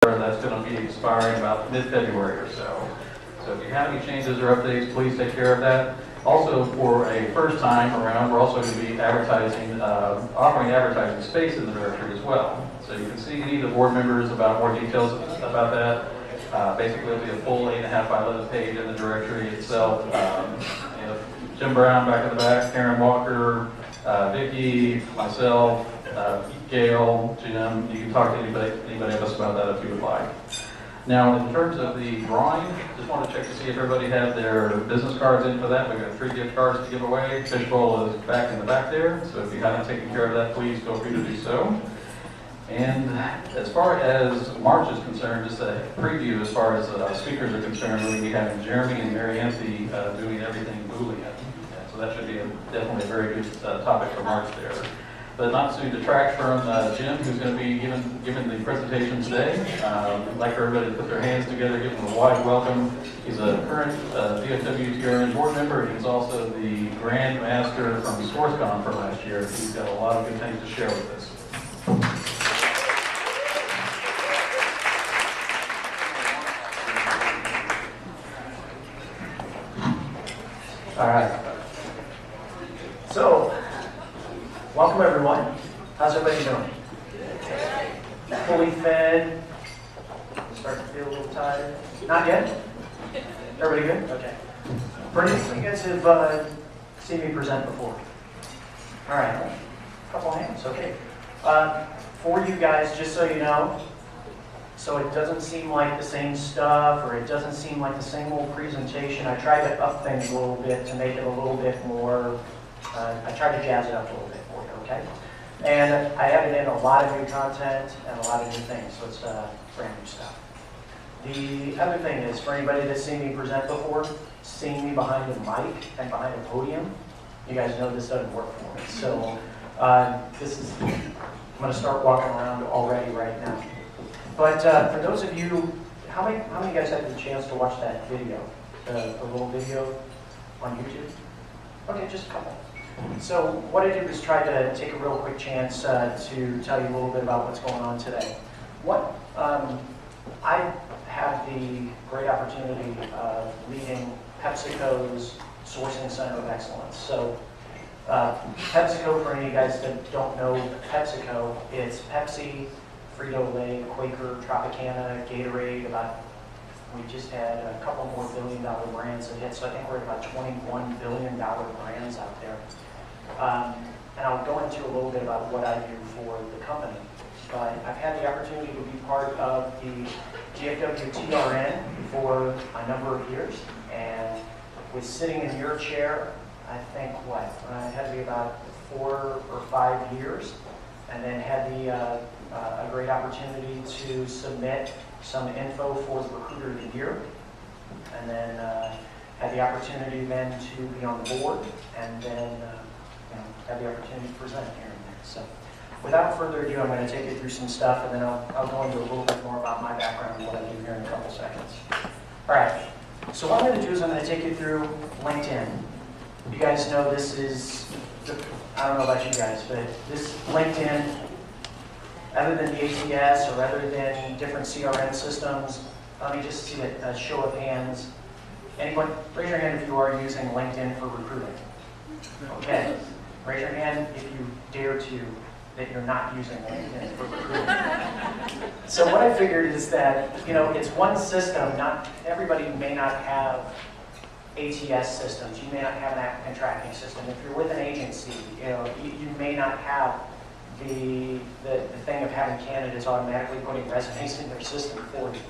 That's going to be expiring about mid-February or so. So if you have any changes or updates, please take care of that. Also, for a first time around, we're also going to be advertising, offering advertising space in the directory as well. So you can see any of the board members about more details about that. Basically, it'll be a full 8.5 by 11 page in the directory itself. Jim Brown back in the back, Karen Walker, Vicki, myself, Gail, Jim. You can talk to anybody of us about that if you would like. Now, in terms of the drawing, just want to check to see if everybody had their business cards in for that. We've got 3 gift cards to give away. Fishbowl is back in the back there, so if you haven't taken care of that, please feel free to do so. And as far as March is concerned, just a preview as far as speakers are concerned, we're going to be having Jeremy and Mary Anthony doing everything Boolean. So that should be definitely a very good topic for March there. But not to detract from Jim, who's going to be giving the presentation today. I'd like for everybody to put their hands together, give him a wide welcome. He's a current DFW-TRN board member, and he's also the Grandmaster from SourceCon from last year. He's got a lot of good things to share with us. All right. So, welcome everyone. How's everybody doing? Fully fed? Starting to feel a little tired? Not yet? Everybody good? Okay. Pretty, you guys have seen me present before. All right. A couple hands, okay. For you guys, just so you know, so it doesn't seem like the same stuff, or it doesn't seem like the same old presentation. I tried to up things a little bit to make it a little bit more, I tried to jazz it up a little bit for you, okay? And I added in a lot of new content and a lot of new things, so it's brand new stuff. The other thing is, for anybody that's seen me present before, seeing me behind a mic and behind a podium, you guys know this doesn't work for me. So I'm going to start walking around already right now. But for those of you, how many of you guys had the chance to watch that video, the little video on YouTube? Okay, just a couple. So what I did was try to take a real quick chance to tell you a little bit about what's going on today. I have the great opportunity of leading PepsiCo's Sourcing Center of Excellence. So PepsiCo, for any of you guys that don't know PepsiCo, it's Pepsi, Frito-Lay, Quaker, Tropicana, Gatorade. We just had a couple more billion-dollar brands that hit, so I think we're at about $21 billion brands out there. And I'll go into a little bit about what I do for the company. But I've had the opportunity to be part of the DFW-TRN for a number of years, and was sitting in your chair, I think, it had to be about 4 or 5 years, and then had a great opportunity to submit some info for the Recruiter of the Year, and then had the opportunity then to be on the board, and then had the opportunity to present here and there. So without further ado, I'm going to take you through some stuff, and then I'll go into a little bit more about my background and what I do here in a couple seconds. All right, so what I'm going to do is I'm going to take you through LinkedIn. You guys know this is, I don't know about you guys, but this LinkedIn, other than the ATS or other than different CRM systems, let me just see a show of hands. Anyone, raise your hand if you are using LinkedIn for recruiting. Okay, raise your hand if you dare to that you're not using LinkedIn for recruiting. So what I figured is that, it's one system. Not everybody may not have ATS systems. You may not have an applicant tracking system. If you're with an agency, you may not have the thing of having candidates automatically putting resumes in their system for you.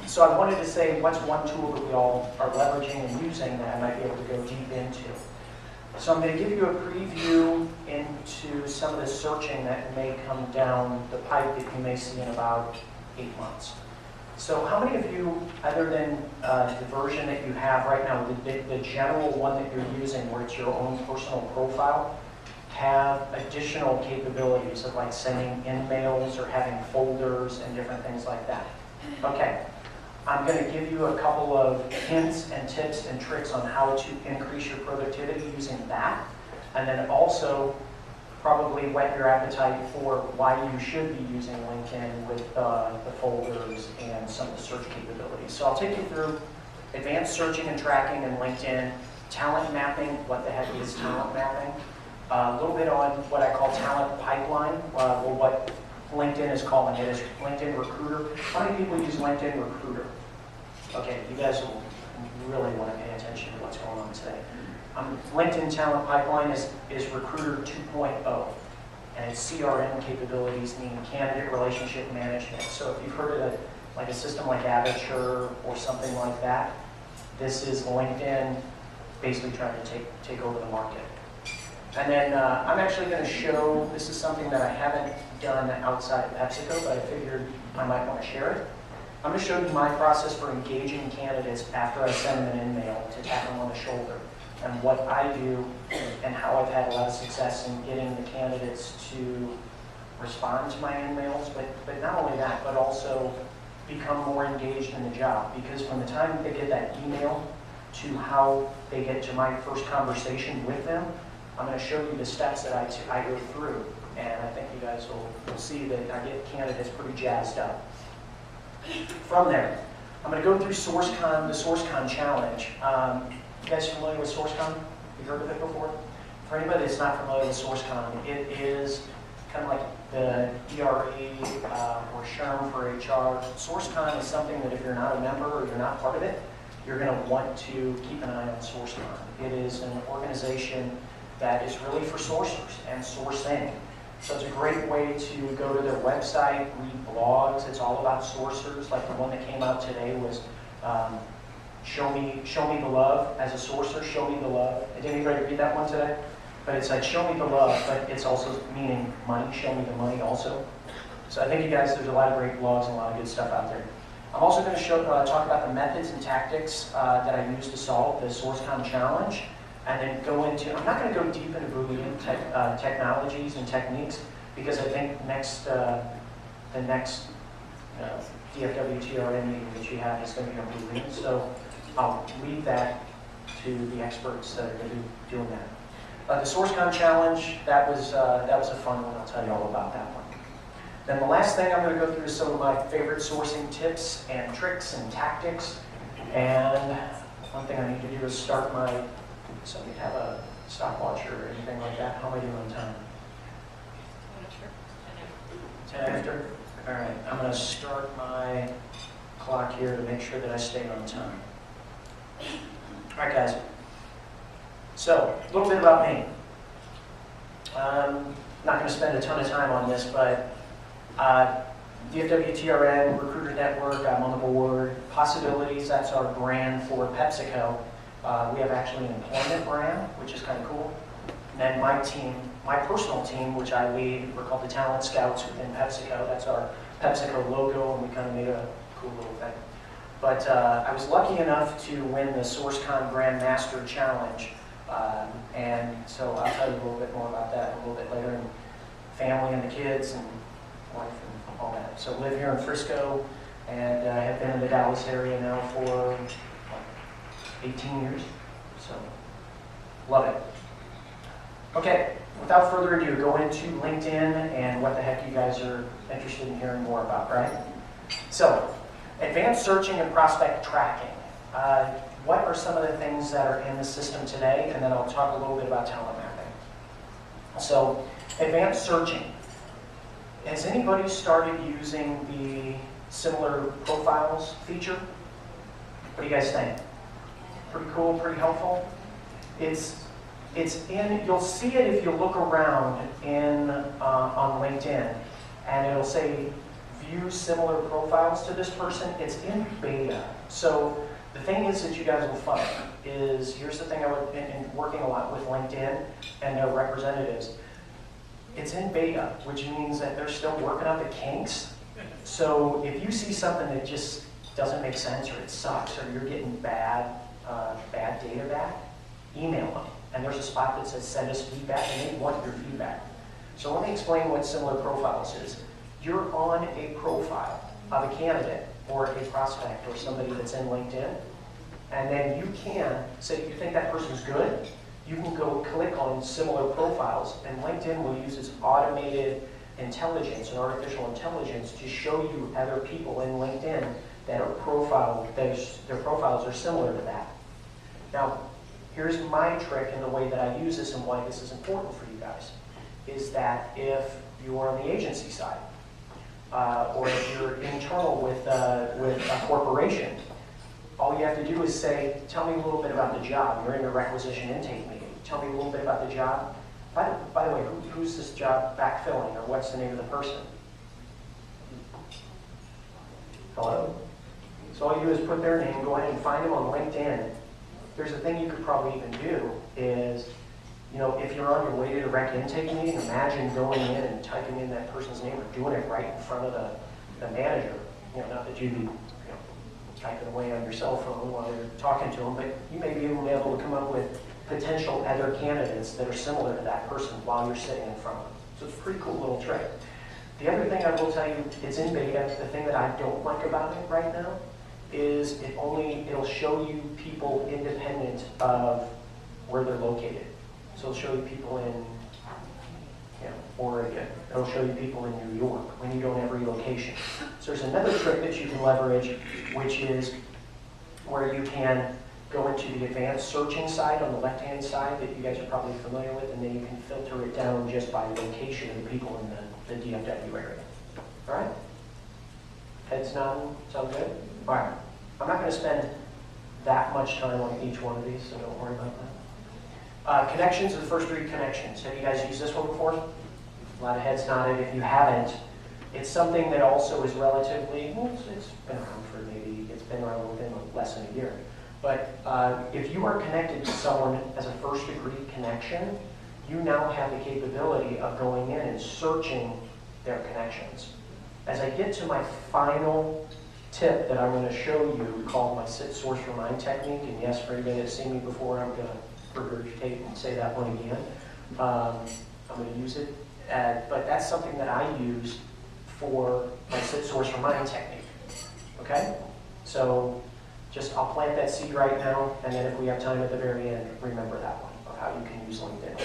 So I wanted to say, what's one tool that we all are leveraging and using that I might be able to go deep into. So I'm going to give you a preview into some of the searching that may come down the pipe that you may see in about 8 months. So how many of you, other than the version that you have right now, the general one that you're using where it's your own personal profile, have additional capabilities of like sending in-mails or having folders and different things like that? Okay, I'm going to give you a couple of hints and tips and tricks on how to increase your productivity using that. And then also probably whet your appetite for why you should be using LinkedIn with the folders and some of the search capabilities. So I'll take you through advanced searching and tracking in LinkedIn, talent mapping, what the heck is talent mapping, a little bit on what I call talent pipeline, or what LinkedIn is calling it as LinkedIn Recruiter. How many people use LinkedIn Recruiter? Okay, you guys will really want to pay attention to what's going on today. LinkedIn Talent Pipeline is Recruiter 2.0, and its CRM capabilities mean candidate relationship management. So if you've heard of like a system like Avature or something like that, this is LinkedIn basically trying to take over the market. And then I'm actually going to show, this is something that I haven't done outside of PepsiCo, but I figured I might want to share it. I'm going to show you my process for engaging candidates after I send them an in-mail to tap them on the shoulder, and what I do and how I've had a lot of success in getting the candidates to respond to my in-mails, but not only that, but also become more engaged in the job. Because from the time they get that email to how they get to my first conversation with them, I'm going to show you the steps that I go through, and I think you guys will see that I get candidates pretty jazzed up. From there, I'm going to go through SourceCon, the SourceCon challenge. You guys familiar with SourceCon? You've heard of it before? For anybody that's not familiar with SourceCon, it is kind of like the ERE or SHRM for HR. SourceCon is something that if you're not a member or you're not part of it, you're going to want to keep an eye on SourceCon. It is an organization that is really for sourcers and sourcing. So it's a great way to go to their website, read blogs. It's all about sourcers. Like the one that came out today was show me the love as a sourcer, show me the love. Did anybody read that one today? But it's like show me the love, but it's also meaning money, show me the money also. So I think you guys, there's a lot of great blogs and a lot of good stuff out there. I'm also going to talk about the methods and tactics that I use to solve the SourceCon challenge. And then go into, I'm not going to go deep into Boolean technologies and techniques, because I think the next DFW-TRN meeting that you have is going to be on Boolean. So I'll leave that to the experts that are going to be doing that. The SourceCon challenge, that was a fun one. I'll tell you all about that one. Then the last thing I'm going to go through is some of my favorite sourcing tips and tricks and tactics. And one thing I need to do is start my, so we have a stopwatch or anything like that. How am I doing on time? 10 after? All right, I'm going to start my clock here to make sure that I stay on time. All right, guys. So, a little bit about me. I'm not going to spend a ton of time on this, but DFW-TRN, Recruiter Network, I'm on the board. Possibilities, that's our brand for PepsiCo. We have actually an employment brand, which is kind of cool. And then my team, my personal team, which I lead, we're called the Talent Scouts within PepsiCo. That's our PepsiCo logo, and we kind of made a cool little thing. But I was lucky enough to win the SourceCon Grandmaster Challenge. And so I'll tell you a little bit more about that a little bit later. And family and the kids and wife and all that. So live here in Frisco, and have been in the Dallas area now for 18 years, so love it. Okay, without further ado, go into LinkedIn and what the heck you guys are interested in hearing more about, right? So, advanced searching and prospect tracking. What are some of the things that are in the system today? And then I'll talk a little bit about talent mapping. So, advanced searching. Has anybody started using the similar profiles feature? What do you guys think? Pretty cool, pretty helpful. It's in, you'll see it if you look around on LinkedIn, and it'll say view similar profiles to this person. It's in beta. So the thing is that you guys will find is, here's the thing I would, in working a lot with LinkedIn and their representatives, it's in beta, which means that they're still working out the kinks. So if you see something that just doesn't make sense, or it sucks, or you're getting bad data back, email them. And there's a spot that says send us feedback, and they want your feedback. So let me explain what similar profiles is. You're on a profile of a candidate or a prospect or somebody that's in LinkedIn, and then you can say you think that person's good, you can go click on similar profiles, and LinkedIn will use its automated intelligence and artificial intelligence to show you other people in LinkedIn that are profiled, their profiles are similar to that. Now, here's my trick in the way that I use this and why this is important for you guys, is that if you are on the agency side, or if you're internal with a corporation, all you have to do is say, tell me a little bit about the job. You're in a requisition intake meeting. Tell me a little bit about the job. By the way, who's this job backfilling, or what's the name of the person? Hello? So all you do is put their name, go ahead and find them on LinkedIn. There's a thing you could probably even do is, you know, if you're on your way to the rec intake meeting, imagine going in and typing in that person's name or doing it right in front of the manager. You know, not that you'd be typing away on your cell phone while you're talking to them, but you may be able to come up with potential other candidates that are similar to that person while you're sitting in front of them. So it's a pretty cool little trick. The other thing I will tell you, it's in beta. The thing that I don't like about it right now is it'll show you people independent of where they're located. So it'll show you people in Oregon. It'll show you people in New York when you don't have relocation. So there's another trick that you can leverage, which is where you can go into the advanced searching side on the left-hand side that you guys are probably familiar with, and then you can filter it down just by location of the people in the DFW area. All right? Heads nodding, sound good? All right. I'm not going to spend that much time on each one of these, so don't worry about that. Connections are the first 3 connections. Have you guys used this one before? A lot of heads nodded. If you haven't, it's something that also is relatively, well, it's been around for it's been around within less than a year. But if you are connected to someone as a first degree connection, you now have the capability of going in and searching their connections. As I get to my final tip that I'm going to show you, called my sit, source, remind technique, and yes, for anybody that's seen me before, I'm going to regurgitate and say that one again. I'm going to use it, but that's something that I use for my sit, source, remind technique. Okay? So I'll plant that seed right now, and then if we have time at the very end, remember that one, of how you can use LinkedIn.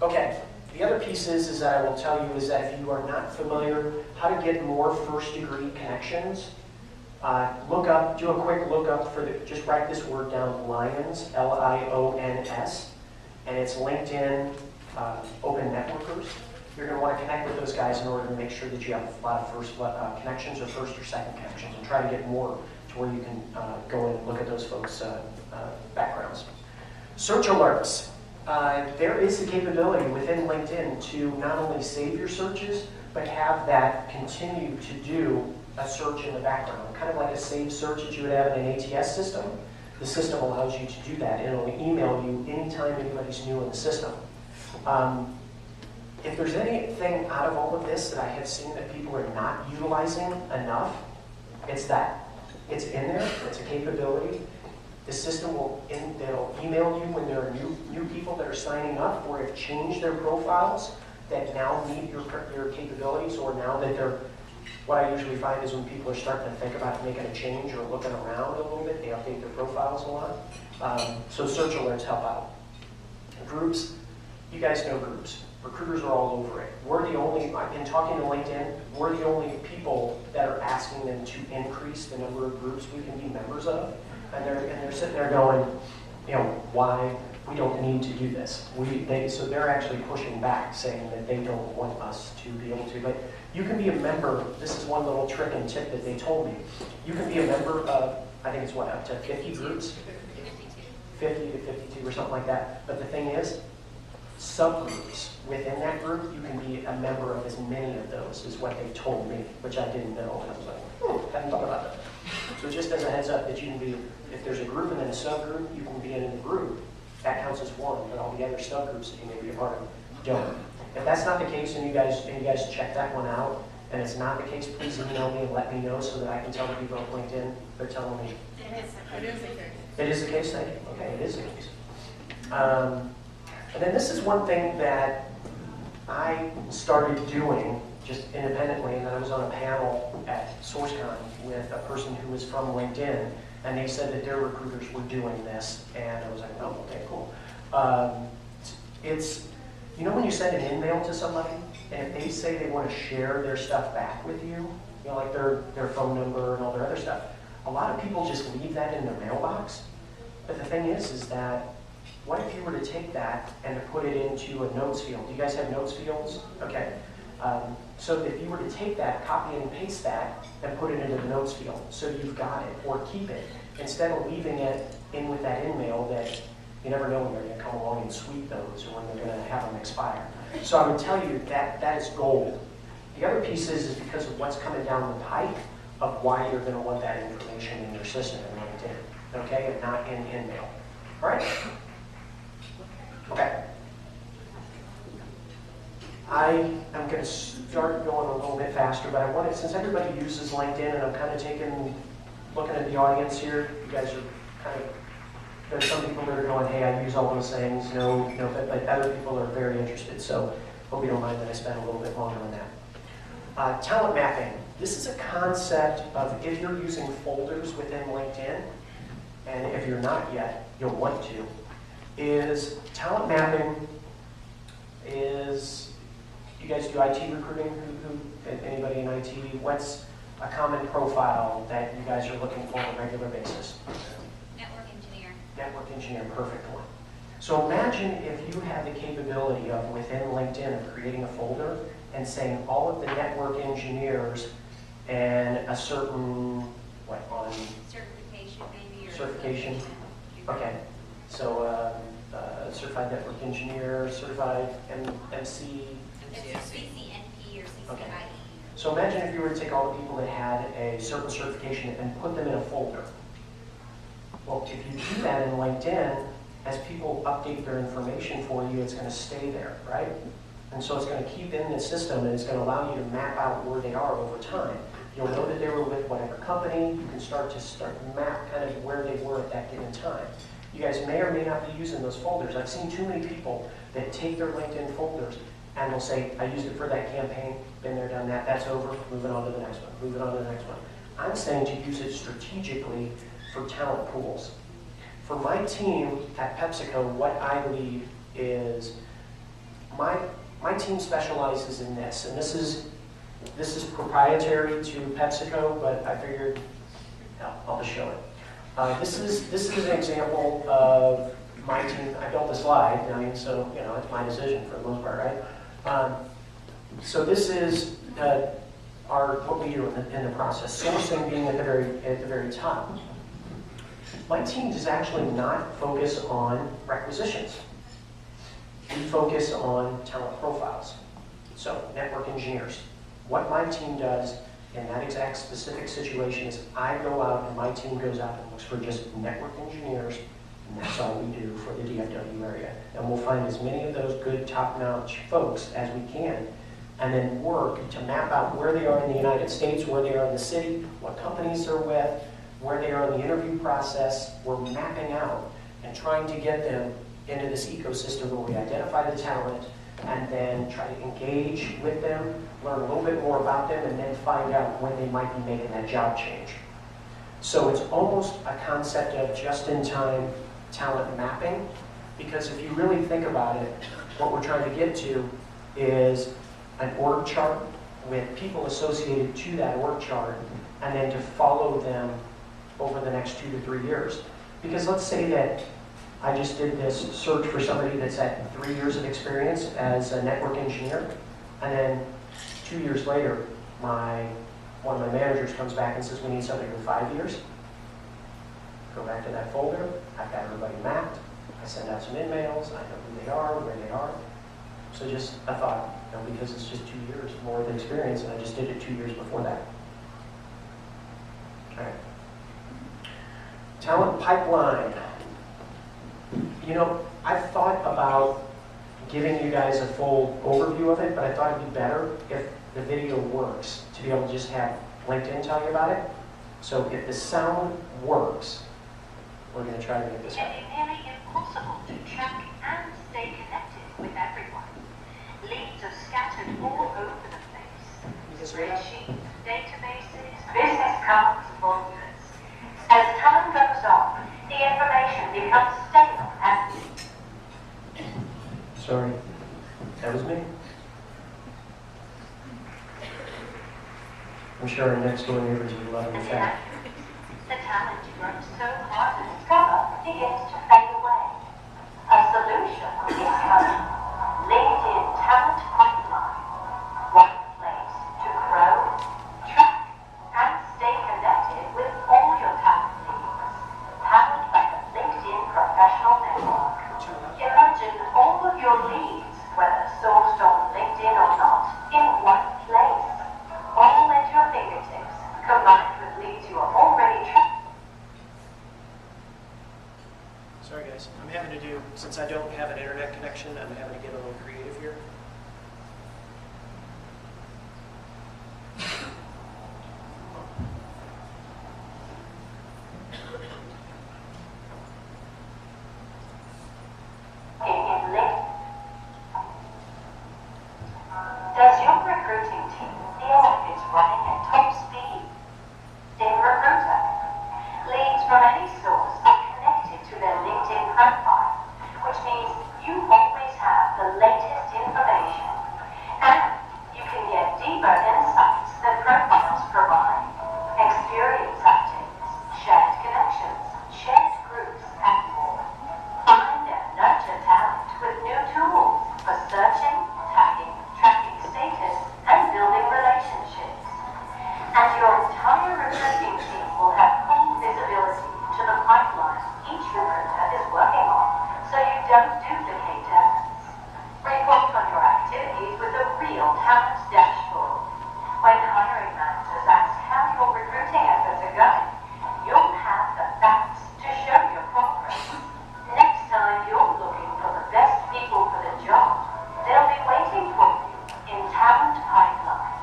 Okay, the other piece is that I will tell you is that if you are not familiar how to get more first degree connections, do a quick lookup just write this word down, Lions, L-I-O-N-S, and it's LinkedIn Open Networkers. You're going to want to connect with those guys in order to make sure that you have a lot of first connections or first or second connections, and try to get more to where you can go and look at those folks' backgrounds. Search alerts. There is the capability within LinkedIn to not only save your searches, but have that continue to do a search in the background. Kind of like a saved search that you would have in an ATS system. The system allows you to do that. It'll email you anytime anybody's new in the system. If there's anything out of all of this that I have seen that people are not utilizing enough, it's that. It's in there, it's a capability. The system they'll email you when there are new people that are signing up or have changed their profiles that now meet your capabilities, or now that what I usually find is when people are starting to think about making a change or looking around a little bit, they update their profiles a lot. So search alerts help out. Groups, you guys know groups. Recruiters are all over it. In talking to LinkedIn, we're the only people that are asking them to increase the number of groups we can be members of. And they're sitting there going, why we don't need to do this. So they're actually pushing back, saying that they don't want us to be able to. But you can be a member. This is one little trick and tip that they told me. You can be a member of, I think it's up to 50 groups? 50 to 52 or something like that. But the thing is, subgroups within that group, you can be a member of as many of those, is what they told me, which I didn't know. And I was like, hadn't thought about that. So just as a heads up, that you can be, if there's a group and then a subgroup, you can be in the group. That counts as one, but all the other subgroups that you may be a part of don't. If that's not the case, and you guys check that one out, and it's not the case, please email me and let me know so that I can tell the people on LinkedIn. They're telling me. It is the case. It is the case, thank you. Okay, it is the case. And then this is one thing that I started doing just independently, and then I was on a panel at SourceCon with a person who was from LinkedIn, and they said that their recruiters were doing this, and I was like, oh, okay, cool. It's, you know when you send an email to somebody, and if they say they want to share their stuff back with you, you know, like their phone number and all their other stuff, a lot of people just leave that in their mailbox. But the thing is that what if you were to take that and to put it into a notes field? Do you guys have notes fields? Okay. So if you were to take that, copy and paste that, and put it into the notes field, so you've got it, or keep it, instead of leaving it in with that email that you never know when they're going to come along and sweep those, or when they're going to have them expire. So I would tell you that that is gold. The other piece is because of what's coming down the pipe of why you're going to want that information in your system in LinkedIn, okay, and not in email. All right? Okay. I am going to start going a little bit faster, but I wanted, since everybody uses LinkedIn, and I'm kind of looking at the audience here, you guys are kind of, there's some people that are going, hey, I use all those things, but other people are very interested, so hope you don't mind that I spend a little bit longer on that. Talent mapping. This is a concept of if you're using folders within LinkedIn, and if you're not yet, you'll want to, is talent mapping is, you guys do IT recruiting? Anybody in IT? What's a common profile that you guys are looking for on a regular basis? Network engineer. Network engineer, perfect one. So imagine if you had the capability of within LinkedIn of creating a folder and saying all of the network engineers and a certain, what, on? Certification maybe. Or certification. Okay. So certified network engineer, certified MC. It's CCNP or CCIE. Okay. So imagine if you were to take all the people that had a certain certification and put them in a folder. Well, if you do that in LinkedIn, as people update their information for you, it's going to stay there, right? And so it's going to keep in the system, and it's going to allow you to map out where they are over time. You'll know that they were with whatever company. You can start map kind of where they were at that given time. You guys may or may not be using those folders. I've seen too many people that take their LinkedIn folders and they'll say, I used it for that campaign, been there, done that, that's over, moving on to the next one, moving on to the next one. I'm saying to use it strategically for talent pools. For my team at PepsiCo, what I lead is, my team specializes in this, and this is proprietary to PepsiCo, but I figured, I'll just show it. This is an example of my team. I built the slide, so it's my decision for the most part, right? So this is what we do in the process. Sourcing being at the very top. My team does actually not focus on requisitions. We focus on talent profiles. So network engineers. What my team does in that exact specific situation is I go out and my team goes out and looks for just network engineers, and that's all we do for the DFW area. And we'll find as many of those good top-notch folks as we can, and then work to map out where they are in the United States, where they are in the city, what companies they're with, where they are in the interview process. We're mapping out and trying to get them into this ecosystem where we identify the talent and then try to engage with them, learn a little bit more about them, and then find out when they might be making that job change. So it's almost a concept of just-in-time talent mapping, because if you really think about it, what we're trying to get to is an org chart with people associated to that org chart, and then to follow them over the next 2 to 3 years. Because let's say that I just did this search for somebody that's had 3 years of experience as a network engineer, and then 2 years later, one of my managers comes back and says, we need somebody with 5 years. Go back to that folder, I've got everybody mapped, I send out some emails, I know who they are, where they are. So just a thought, because it's just 2 years more of experience, and I just did it 2 years before that. All right. Talent pipeline. I've thought about giving you guys a full overview of it, but I thought it'd be better if the video works to be able to just have LinkedIn tell you about it. So if the sound works, we're going to try to make this happen. It's nearly impossible to track and stay connected with everyone. Leads are scattered all over the place. Spreadsheets, databases, business cards, volumes. As time goes become stale and Sorry, that was me. I'm sure our next door neighbors would love the fact. the talent grows so hard to discover begins to fade away. A solution is coming. LinkedIn Talent Pipeline. One place to grow, track, and stay connected with all your talent leads. Powered by the LinkedIn Professional Network. Imagine all of your leads, whether sourced on LinkedIn or not, in one place. All at your fingertips, combined with leads you are already tracking. Sorry guys, I'm having to do, since I don't have an internet connection, I'm having to get a little creative here. In LinkedIn. Does your recruiting team feel like it's running at top speed? In Recruiter, leads from any source are connected to their LinkedIn profile, which means you always have the latest information. And you can get deeper insights that profiles provide. Experience updates, shared connections, shared groups, and more. Find and nurture talent with new tools for searching, tagging, tracking status, and building relationships. And your entire recruiting team will have full visibility to the pipeline each recruiter is working on, so you don't duplicate efforts. Report on your activities with a real talent dashboard. When hiring managers ask how your recruiting efforts are going, you'll have the facts to show your progress. Next time you're looking for the best people for the job, they'll be waiting for you in Talent Pipeline.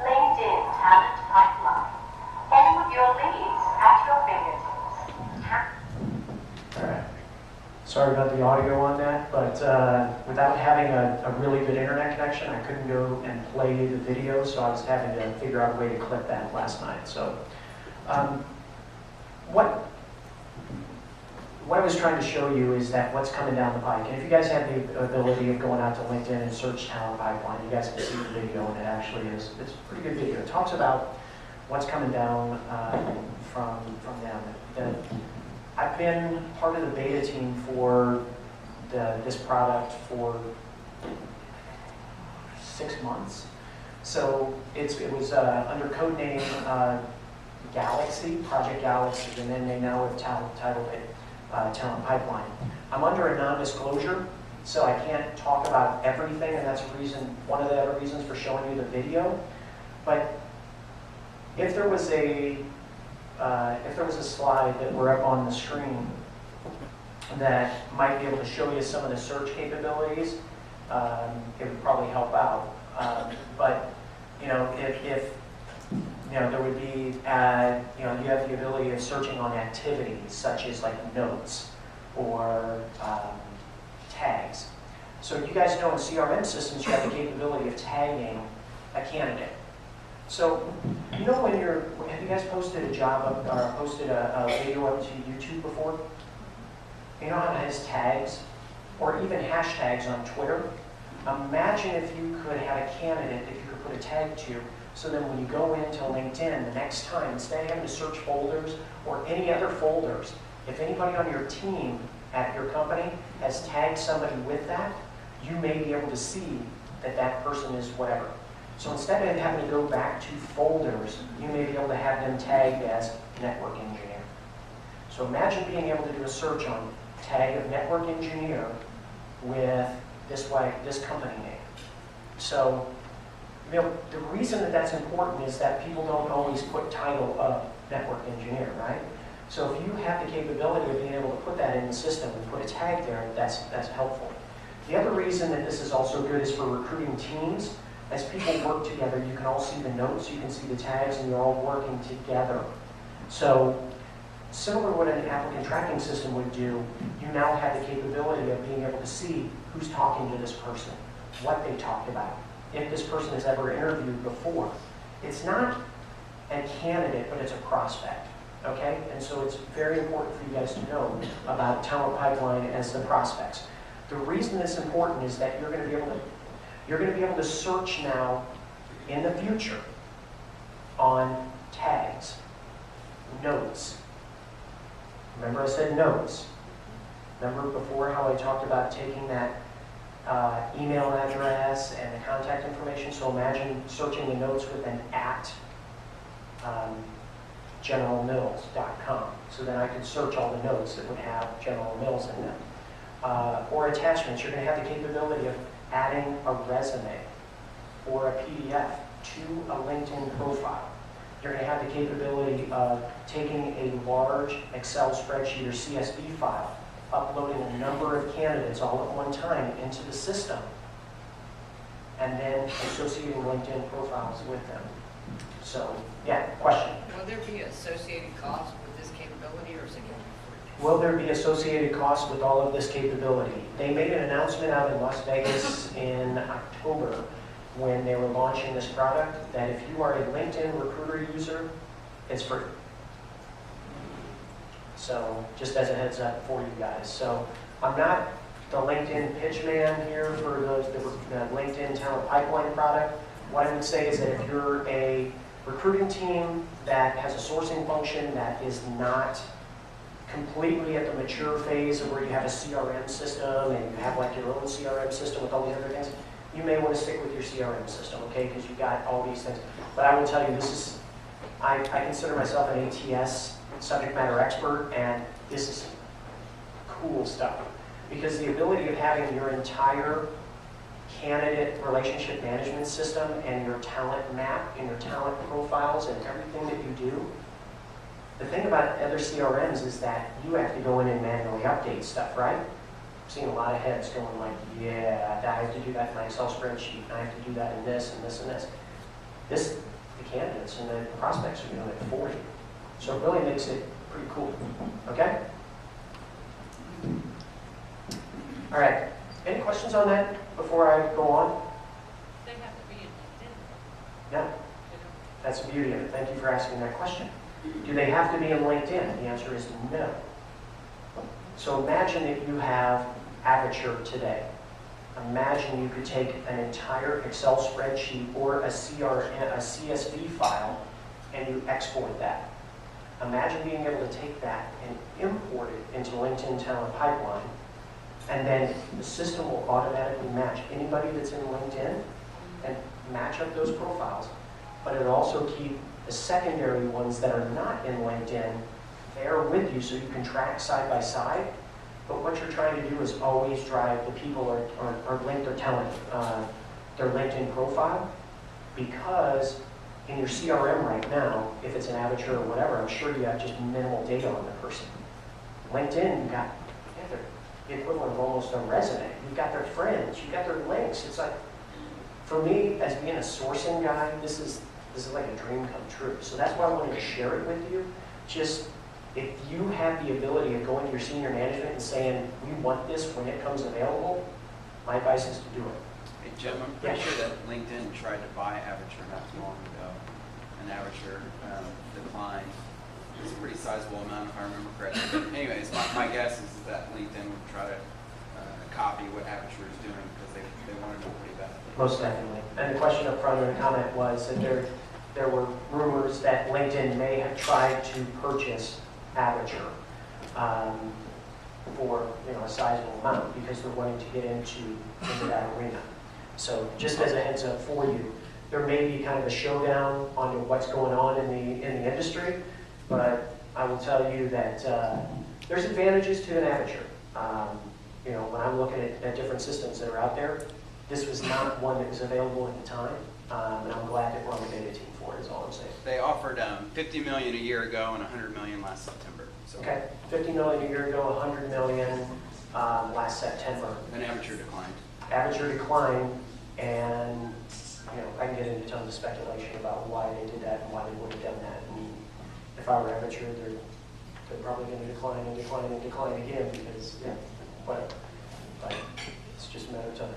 LinkedIn Talent Pipeline. All of your leads at your fingertips. All right. Sorry about the audio on that, but without having a really good internet connection, I couldn't go and play the video, so I was having to figure out a way to clip that last night. So what I was trying to show you is that what's coming down the pike. And if you guys have the ability of going out to LinkedIn and search Talent Pipeline, you guys can see the video, and it actually is, it's a pretty good video. It talks about what's coming down from them. I've been part of the beta team for this product for 6 months. So it was under code name Galaxy, Project Galaxy, and then they now have titled it Talent Pipeline. I'm under a non-disclosure, so I can't talk about everything, and that's one of the other reasons for showing you the video. But if there was a slide that were up on the screen that might be able to show you some of the search capabilities, it would probably help out. But if there would be, you have the ability of searching on activities such as like notes or tags. So you guys know in CRM systems you have the capability of tagging a candidate. So when have you guys posted a job up or posted a video up to YouTube before? You know how it has tags or even hashtags on Twitter? Imagine if you could have a candidate that you could put a tag to, so then when you go into LinkedIn the next time, instead of having to search folders or any other folders, if anybody on your team at your company has tagged somebody with that, you may be able to see that that person is whatever. So instead of having to go back to folders, you may be able to have them tagged as network engineer. So imagine being able to do a search on tag of network engineer with this company name. So the reason that that's important is that people don't always put title of network engineer, right? So if you have the capability of being able to put that in the system and put a tag there, that's helpful. The other reason that this is also good is for recruiting teams. As people work together, you can all see the notes, you can see the tags, and you're all working together. So similar to what an applicant tracking system would do, you now have the capability of being able to see who's talking to this person, what they talked about, if this person has ever interviewed before. It's not a candidate, but it's a prospect. okay? And so it's very important for you guys to know about talent pipeline as the prospects. The reason it's important is that you're going to be able to search now in the future on tags, notes. Remember I said notes. Remember before how I talked about taking that email address and the contact information? So imagine searching the notes with an at generalmills.com. So then I could search all the notes that would have General Mills in them. Or attachments, you're going to have the capability of adding a resume or a PDF to a LinkedIn profile. You're going to have the capability of taking a large Excel spreadsheet or CSV file, uploading a number of candidates all at one time into the system, and then associating LinkedIn profiles with them. So, yeah, question? Will there be associated costs with this capability, or is it going to be free? Will there be associated costs with all of this capability? They made an announcement out in Las Vegas in October when they were launching this product that if you are a LinkedIn recruiter user, it's free. So just as a heads up for you guys. So I'm not the LinkedIn pitch man here for the LinkedIn Talent Pipeline product. What I would say is that if you're a recruiting team that has a sourcing function that is not completely at the mature phase of where you have a CRM system and you have like your own CRM system with all these other things, you may want to stick with your CRM system, okay? Because you've got all these things. But I will tell you, this is, I consider myself an ATS subject matter expert, and this is cool stuff. Because the ability of having your entire candidate relationship management system and your talent map and your talent profiles and everything that you do, the thing about other CRMs is that you have to go in and manually update stuff, right? I've seen a lot of heads going like, yeah, I have to do that in my Excel spreadsheet, and I have to do that in this and this and this. This, the candidates and the prospects are doing it for you. So it really makes it pretty cool, okay? All right, any questions on that before I go on? They have to be in LinkedIn. No, that's the beauty of it. Thank you for asking that question. Do they have to be in LinkedIn? The answer is no. So imagine that you have Avature today. Imagine you could take an entire Excel spreadsheet or a CSV file and you export that. Imagine being able to take that and import it into LinkedIn Talent Pipeline, and then the system will automatically match anybody that's in LinkedIn and match up those profiles. But it'll also keep the secondary ones that are not in LinkedIn there with you so you can track side by side. But what you're trying to do is always drive the people or link their talent, their LinkedIn profile, because in your CRM right now, if it's an Avature or whatever, I'm sure you have just minimal data on the person. LinkedIn, you've got the equivalent of almost a resume. You've got their friends, you've got their links. It's like, for me, as being a sourcing guy, this is like a dream come true. So that's why I wanted to share it with you. Just, if you have the ability of going to your senior management and saying, we want this when it comes available, my advice is to do it. Hey Jim, I'm pretty sure that LinkedIn tried to buy Avature not too long ago, and Avature declined. It's a pretty sizable amount if I remember correctly. But anyways, my guess is that LinkedIn would try to copy what Avature is doing because they want to know pretty badly. Most definitely. And the question up front in the comment was that there were rumors that LinkedIn may have tried to purchase Avature for a sizable amount because they're wanting to get into that arena. So just as a heads up for you, there may be kind of a showdown on what's going on in the industry, but I will tell you that there's advantages to an Avature. When I'm looking at different systems that are out there, this was not one that was available at the time, and I'm glad that we're on the beta team for it, is all I'm saying. They offered $50 million a year ago and $100 million last September. So Okay, $50 million a year ago, $100 million last September. then Avature declined. Avature declined, and I can get into tons of speculation about why they did that and why they would have done that. And if I were Avature, they're probably going to decline and decline and decline again because, whatever. But it's just a matter of time.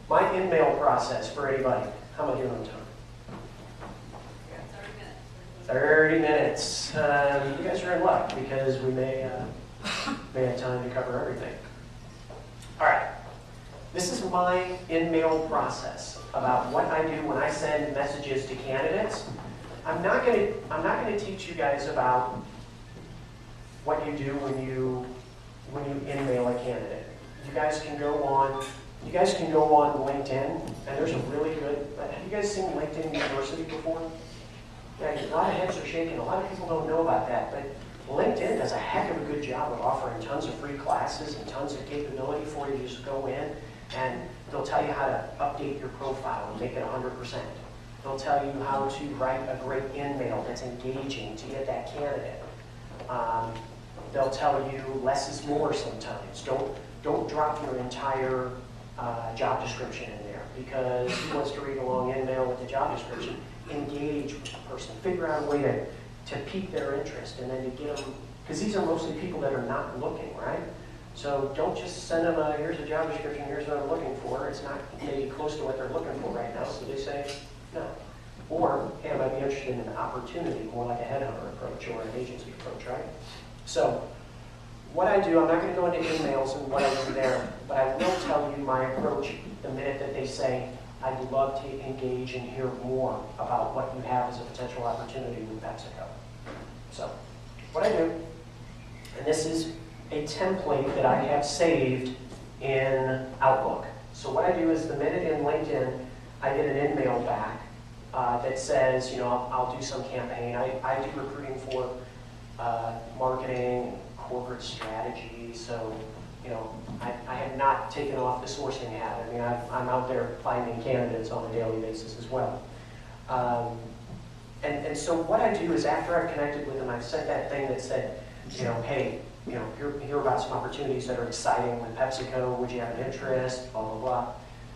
My in-mail process for anybody, how am I doing on time? It's 30 minutes. 30 minutes. You guys are in luck because we may have time to cover everything. All right. This is my in-mail process about what I do when I send messages to candidates. I'm not going to teach you guys about what you do when you in-mail a candidate. You guys can go on LinkedIn, and there's a really good. Have you guys seen LinkedIn University before? Yeah, a lot of heads are shaking. A lot of people don't know about that, but LinkedIn does a heck of a good job of offering tons of free classes and tons of capability for you to just go in, and they'll tell you how to update your profile and make it 100%. They'll tell you how to write a great in-mail that's engaging to get that candidate. They'll tell you less is more sometimes. Don't drop your entire job description in there, because who wants to read a long in-mail with the job description? Engage with the person. Figure out a way to pique their interest, and then to get them, because these are mostly people that are not looking, right? So don't just send them here's a job description, here's what I'm looking for. It's not maybe close to what they're looking for right now, so they say no. Or, hey, I might be interested in an opportunity, more like a headhunter approach or an agency approach, right? So what I do, I'm not going to go into emails and what I do there, but I will tell you my approach the minute that they say, I'd love to engage and hear more about what you have as a potential opportunity with PepsiCo. So what I do, and this is a template that I have saved in Outlook. So what I do is the minute in LinkedIn, I get an in-mail back that says, I'll do some campaign. I do recruiting for marketing, corporate strategy, so I have not taken off the sourcing hat. I mean, I'm out there finding candidates on a daily basis as well. And so what I do is after I've connected with them, I've sent that thing that said, hey, hear about some opportunities that are exciting with PepsiCo. Would you have an interest? Blah, blah, blah.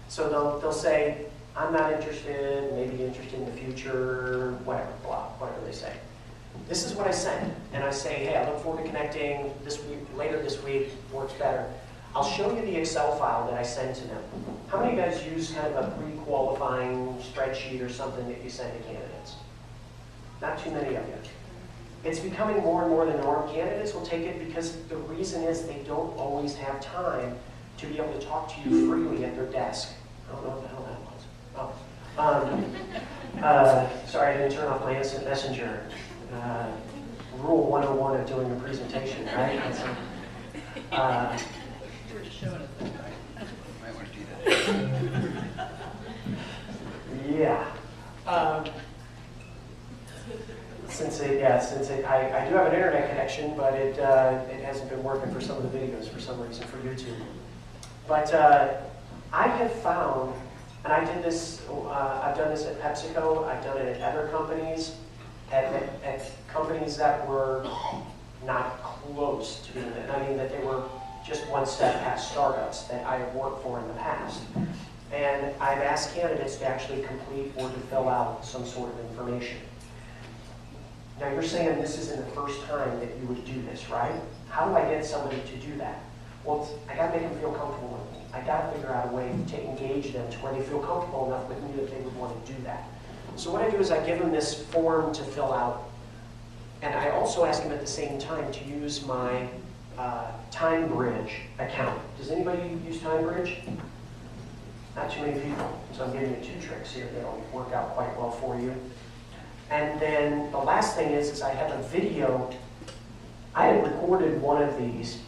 So they'll say, I'm not interested, maybe interested in the future, whatever, blah, whatever they say. This is what I send, and I say, hey, I look forward to connecting this week, later this week, works better. I'll show you the Excel file that I send to them. How many of you guys use kind of a pre-qualifying spreadsheet or something that you send to candidates? Not too many of you. It's becoming more and more the norm. Candidates will take it because the reason is they don't always have time to be able to talk to you freely at their desk. I don't know what the hell that was. Oh. Sorry, I didn't turn off my instant messenger. Rule 101 of doing a presentation, right? You were just showing us that, right? Might want to do that. Yeah. I do have an internet connection, but it hasn't been working for some of the videos for some reason for YouTube. But I have found, and I did this. I've done this at PepsiCo. I've done it at other companies. At companies that were not close to being, I mean that they were just one step past startups that I have worked for in the past. And I've asked candidates to actually complete or to fill out some sort of information. Now you're saying this isn't the first time that you would do this, right? How do I get somebody to do that? Well, I got to make them feel comfortable with me. I got to figure out a way to engage them to where they feel comfortable enough with me that they would want to do that. So what I do is I give them this form to fill out, and I also ask them at the same time to use my TimeBridge account. Does anybody use TimeBridge? Not too many people, so I'm giving you 2 tricks here that'll work out quite well for you. And then the last thing is I have a video. I had recorded one of these.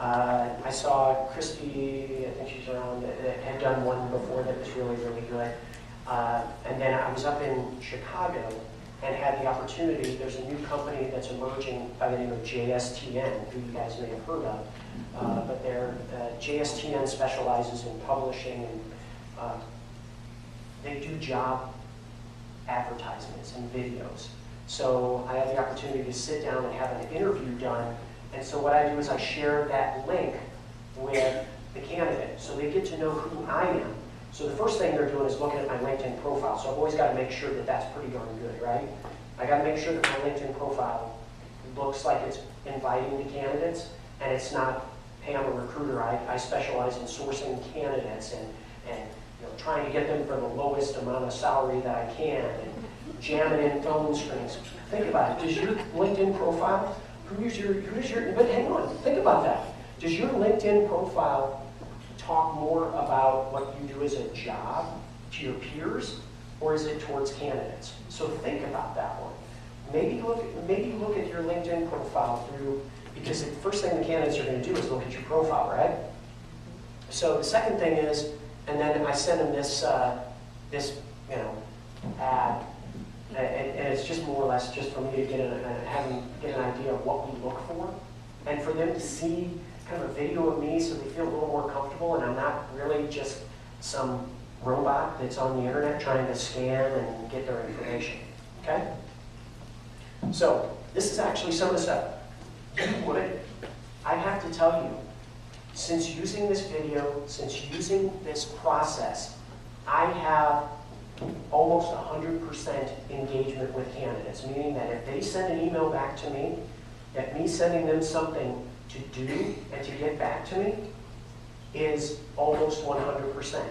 I saw Christy, I think she's around, had done one before that was really, really good. And then I was up in Chicago and had the opportunity. There's a new company that's emerging by the name of JSTN, who you guys may have heard of. But JSTN specializes in publishing, and they do job advertisements and videos. So I had the opportunity to sit down and have an interview done. And so what I do is I share that link with the candidate so they get to know who I am. So the first thing they're doing is looking at my LinkedIn profile. So I've always got to make sure that that's pretty darn good, right? I got to make sure that my LinkedIn profile looks like it's inviting to candidates, and it's not, hey, I'm a recruiter. I specialize in sourcing candidates and trying to get them for the lowest amount of salary that I can. jamming in phone screens. Think about it. Does your LinkedIn profile, but hang on, think about that. Does your LinkedIn profile talk more about what you do as a job to your peers, or is it towards candidates? So think about that one. Maybe look at your LinkedIn profile through, because the first thing the candidates are going to do is look at your profile, right? So the second thing is, and then I send them this ad, and it's just more or less just for me to get an idea of what we look for, and for them to see kind of a video of me so they feel a little more comfortable, and I'm not really just some robot that's on the internet trying to scan and get their information, okay? So this is actually some of the stuff. I have to tell you, since using this video, since using this process, I have almost 100% engagement with candidates, meaning that if they send an email back to me, that me sending them something to do and to get back to me is almost 100%.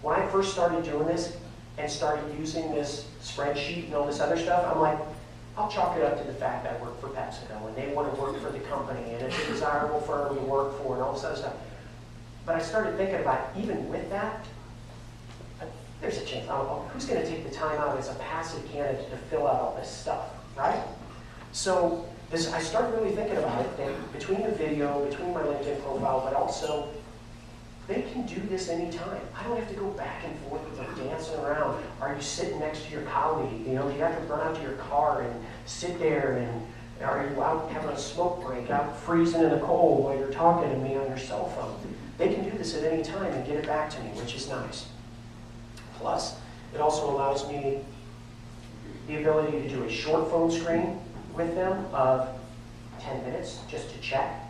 When I first started doing this and started using this spreadsheet and all this other stuff, I'm like, I'll chalk it up to the fact that I work for PepsiCo and they want to work for the company and it's a desirable firm to work for and all this other stuff. But I started thinking about, even with that, there's a chance, who's going to take the time out as a passive candidate to fill out all this stuff, right? So I started really thinking about it, that between the video, between my LinkedIn profile, but also they can do this anytime. I don't have to go back and forth with them dancing around. Are you sitting next to your colleague? You know, do you have to run out to your car and sit there, and are you out having a smoke break, out freezing in the cold while you're talking to me on your cell phone? They can do this at any time and get it back to me, which is nice. Plus, it also allows me the ability to do a short phone screen with them of 10 minutes just to check,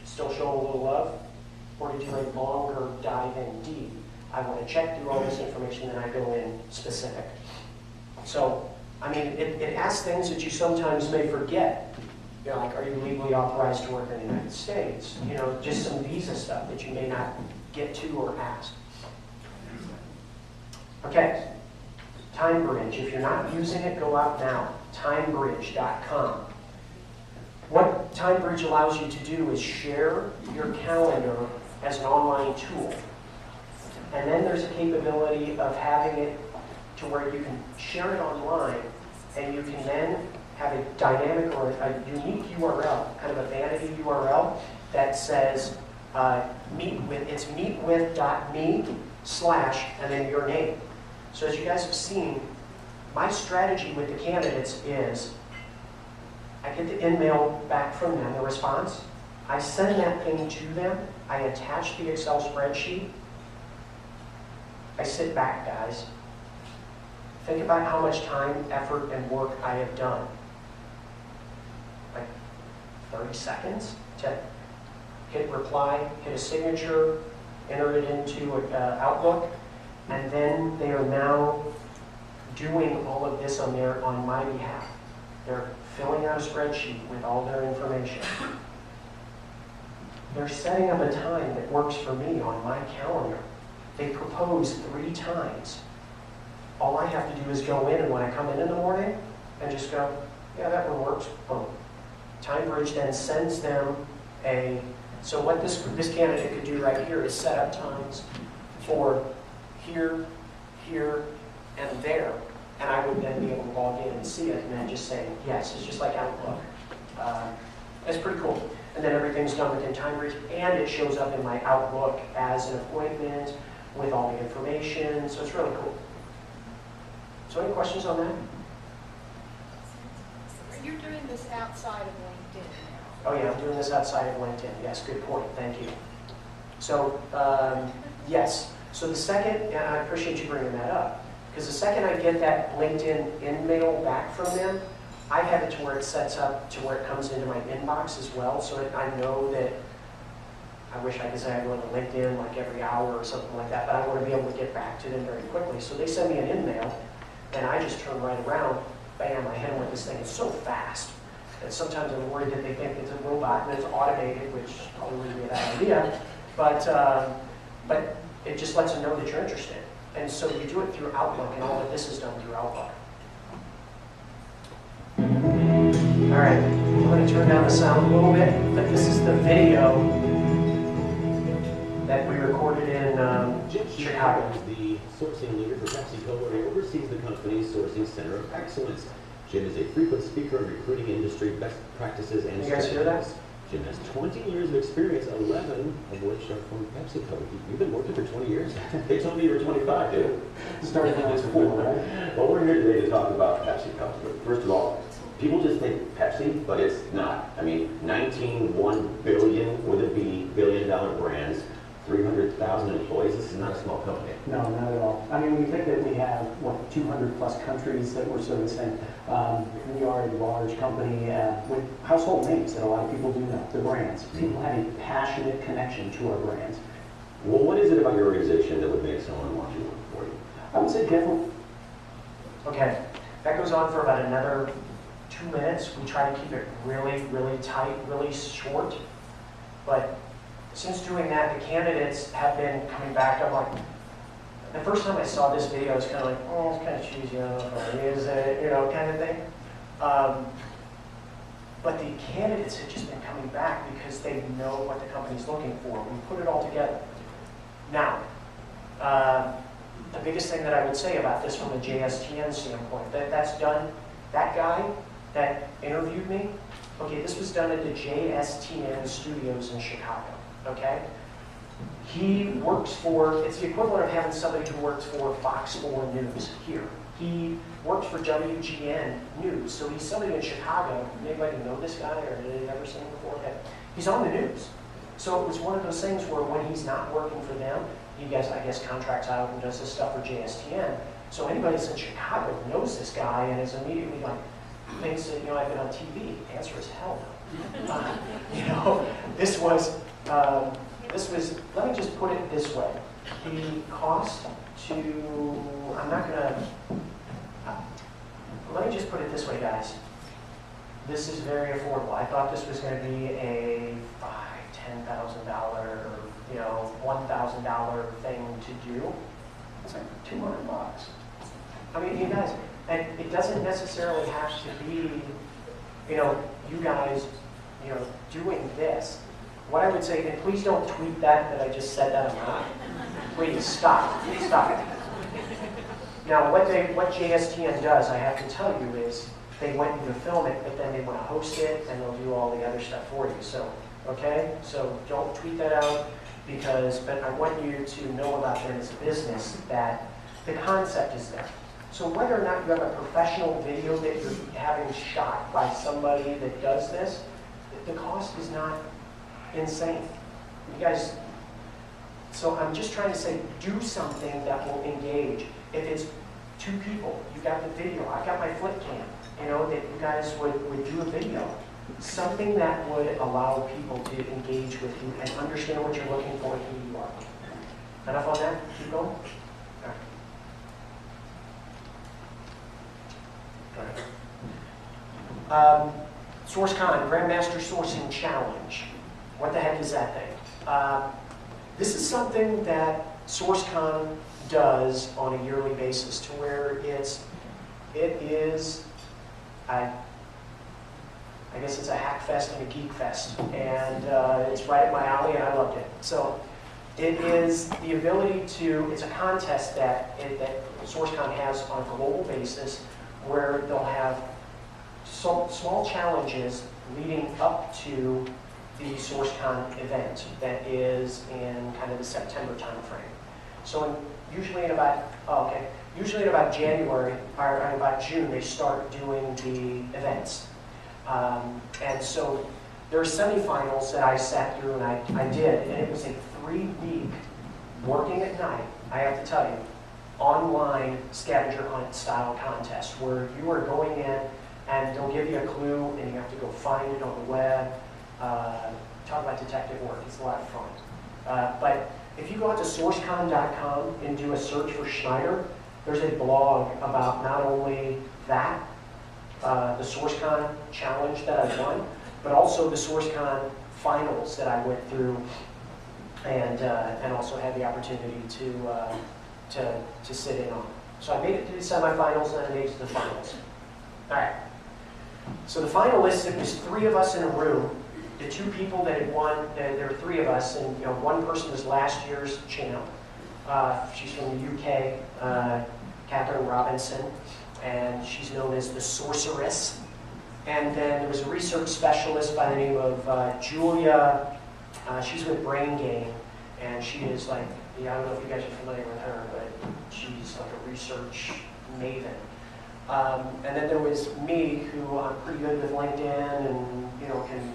still show them a little love, or to do a longer dive in deep. I want to check through all this information, then I go in specific. So, I mean, it asks things that you sometimes may forget. You know, like, are you legally authorized to work in the United States? You know, just some visa stuff that you may not get to or ask. Okay, TimeBridge. If you're not using it, go out now. TimeBridge.com. What TimeBridge allows you to do is share your calendar as an online tool. And then there's a capability of having it to where you can share it online, and you can then have a dynamic or a unique URL, kind of a vanity URL that says it's meetwith.me/ and then your name. So as you guys have seen, my strategy with the candidates is I get the email back from them, the response. I send that thing to them. I attach the Excel spreadsheet. I sit back, guys. Think about how much time, effort, and work I have done. Like 30 seconds to hit reply, hit a signature, enter it into Outlook, and then they are now doing all of this on my behalf. They're filling out a spreadsheet with all their information. They're setting up a time that works for me on my calendar. They propose 3 times. All I have to do is go in, and when I come in the morning, and just go, yeah, that one works, boom. TimeBridge then sends them so what this candidate could do right here is set up times for here, here, and there. And I would then be able to log in and see it, and then just say, yes, it's just like Outlook. That's pretty cool. And then everything's done within TimeBridge, and it shows up in my Outlook as an appointment with all the information, so it's really cool. So any questions on that? You're doing this outside of LinkedIn now. Oh yeah, I'm doing this outside of LinkedIn. Yes, good point, thank you. So, yes. So the second, and I appreciate you bringing that up, because the second I get that LinkedIn in-mail back from them, I have it to where it sets up to where it comes into my inbox as well, so that I know that, I wish I could say I go to LinkedIn like every hour or something like that, but I want to be able to get back to them very quickly. So they send me an in-mail, and I just turn right around, bam, I hit them with this thing. It's so fast that sometimes I'm worried that they think it's a robot and it's automated, which probably wouldn't be a bad idea, but it just lets them know that you're interested. And so you do it through Outlook, and all of this is done through Outlook. All right, I'm going to turn down the sound a little bit, but this is the video that we recorded in Chicago. Is the sourcing leader for PepsiCo, where he oversees the company's sourcing center of excellence. Jim is a frequent speaker on recruiting industry best practices and You guys hear that? strategies. Jim has 20 years of experience, 11 of which are from PepsiCo. You've been working for 20 years? They told me you were 25, dude. Started when I was 4, right? Well, we're here today to talk about PepsiCo. First of all, people just think Pepsi, but it's not. I mean, 1 billion with a B, billion-dollar brands, 300,000 employees. This is not a small company. No, not at all. I mean, we think that we have, 200 plus countries that we're servicing. We are a large company with household names that a lot of people do know, the brands. People have a passionate connection to our brands. Well, what is it about your organization that would make someone want you to work for you? I would say different. Okay, that goes on for about another 2 minutes. We try to keep it really, really tight, really short. But since doing that, the candidates have been coming back. I'm like, the first time I saw this video, I was kind of like, oh, it's kind of cheesy, I don't know if it is it, kind of thing. But the candidates have just been coming back because they know what the company's looking for. We put it all together. Now, the biggest thing that I would say about this from a JSTN standpoint, that's done, that guy that interviewed me, okay, this was done at the JSTN studios in Chicago, okay? He works for, it's the equivalent of having somebody who works for Fox 4 News here. He works for WGN News, so he's somebody in Chicago. Anybody know this guy or have they ever seen him before? Okay. He's on the news. So it was one of those things where when he's not working for them, he gets, I guess, contracts out and does this stuff for JSTN. So anybody that's in Chicago knows this guy and is immediately like, thinks that, I've been on TV. The answer is hell no. This was, let me just put it this way. The cost to, let me just put it this way, guys. This is very affordable. I thought this was going to be a $5,000, $10,000, $1,000 thing to do. It's like $200. I mean, you guys, and it doesn't necessarily have to be, you guys, doing this. What I would say, and please don't tweet that I just said that amount. Please stop. Now, what JSTN does, I have to tell you, is they want you to film it, but then they want to host it, and they'll do all the other stuff for you. So, okay? So don't tweet that out, but I want you to know about them as a business, that the concept is there. So whether or not you have a professional video that you're having shot by somebody that does this, the cost is not insane. You guys, so I'm just trying to say, do something that will engage. If it's 2 people, you've got the video, I've got my flip cam, that you guys would do a video. Something that would allow people to engage with you and understand what you're looking for and who you are. Enough on that? Keep going? All right. SourceCon, Grandmaster Sourcing Challenge. What the heck is that thing? This is something that SourceCon does on a yearly basis, to where it is, I guess it's a hack fest and a geek fest, and it's right at my alley, and I loved it. So it is the ability to, it's a contest that SourceCon has on a global basis, where they'll have small challenges leading up to the SourceCon event that is in kind of the September timeframe. So usually in about January or about June, they start doing the events. And so there are semifinals that I sat through and I did, and it was a 3-week working at night, I have to tell you, online scavenger hunt style contest where you are going in and they'll give you a clue and you have to go find it on the web. Talk about detective work, it's a lot of fun. But if you go out to sourcecon.com and do a search for Schnyder, there's a blog about not only that, the SourceCon challenge that I won, but also the SourceCon finals that I went through and also had the opportunity to sit in on. So I made it to the semifinals and I made it to the finals. All right. So the finalists, it was 3 of us in a room. The 2 people that had won, there were 3 of us, and one person was last year's champ. She's from the UK, Catherine Robinson, and she's known as the Sorceress. And then there was a research specialist by the name of Julia. She's with Brain Gain, and she is like, I don't know if you guys are familiar with her, but she's like a research maven. And then there was me, who I'm pretty good with LinkedIn and can